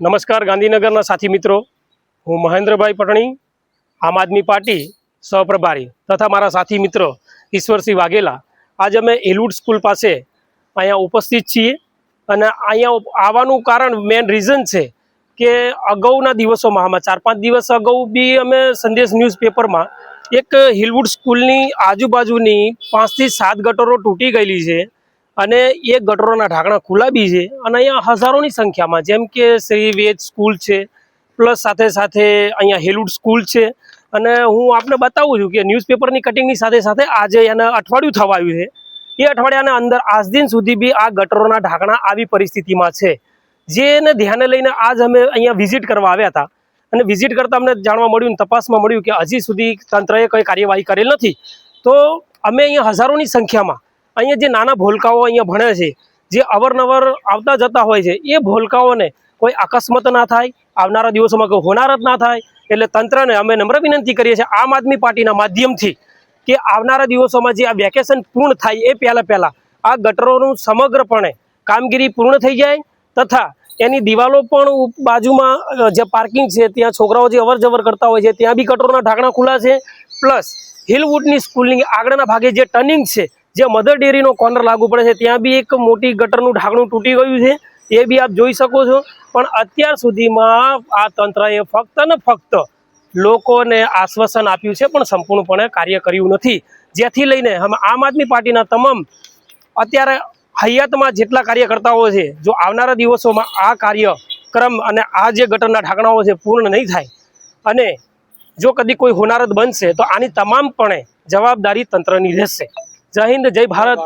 नमस्कार गांधीनगरना साथी मित्रों, हूँ महेन्द्रभाई पटणी, आम आदमी पार्टी सहप्रभारी तथा मारा साथी मित्र ईश्वरसिंह वाघेला। आज अमे हिलवुड स्कूल पास अहींया उपस्थित छीए अने अहींया आववानुं कारण मेन रीजन है कि अगाऊना दिवसोमां आमां 4-5 दिवस अगाऊ बी अमे संदेश न्यूज़पेपर में एक हिलवुड स्कूलनी आजूबाजूनी 5 થી 7 गटरो तूटी गयेली छे અને એ ગટરોના ઢાંકણા ખુલ્લા બી છે અને અહીંયા હજારોની સંખ્યામાં જેમ કે શ્રી વેદ સ્કૂલ છે પ્લસ સાથે સાથે અહીંયા હિલવુડ સ્કૂલ છે અને હું આપને બતાવું છું કે ન્યૂઝપેપરની કટિંગની સાથે સાથે આજે એને અઠવાડિયું થવા આવ્યું છે એ અઠવાડિયાના અંદર આજ દિન સુધી બી આ ગટરોના ઢાંકણા આવી પરિસ્થિતિમાં છે જેને ધ્યાને લઈને આજ અમે અહીંયા વિઝિટ કરવા આવ્યા હતા અને વિઝિટ કરતાં અમને જાણવા મળ્યું તપાસમાં મળ્યું કે હજી સુધી તંત્રએ કંઈ કાર્યવાહી કરેલ નથી। તો અમે અહીંયા હજારોની સંખ્યામાં अहीं जे नाना भोलकाओ अहीं भणे छे जे अवरनवर आवता जता होय छे ए भोलकाओने कोई अकस्मात ना थाय आवनारा दिवसोमां कोई होनारत ना थाय एटले तंत्रने अमे नम्र विनंती करीए छीए आम आदमी पार्टीना माध्यमथी के आवनारा दिवसोमां जे आ वेकेशन पूर्ण थाय ए पहेला आ गटरोनुं समग्रपणे कामगीरी पूर्ण थई जाय तथा एनी दीवालो पण बाजुमां जे पार्किंग छे त्यां छोकराओ जे अवरजवर करता होय छे त्यां बी गटरोना ढांकणा खुला छे प्लस हिलवुडनी स्कूलनी आगळना भागे जे टर्निंग छे जे मदर डेरी कॉर्नर लागू पड़े है त्या भी एक मोटी गटरનું ढांकणું तूटी गयु है ये भी आप जोई सको छो। पण अत्यार सुधीमां आ तंत्रए फक्त ने फक्त लोकोने आश्वासन आप्युं छे पण संपूर्णपणे कार्य कर्युं नथी जेथी लईने हम आम आदमी पार्टीना तमाम अत्यारे हयातमां जेटला कार्यकर्ताओ छे जो आवनारा दिवसोमां आ कार्यक्रम अने आ जे गटરના ઢાંકણાઓ છે પૂર્ણ नहीं थाय अने जो कदी कोई होनारत बनशे तो आनी तमामपणे जवाबदारी तंत्रनी रहेशे। जय हिंद, जय भारत।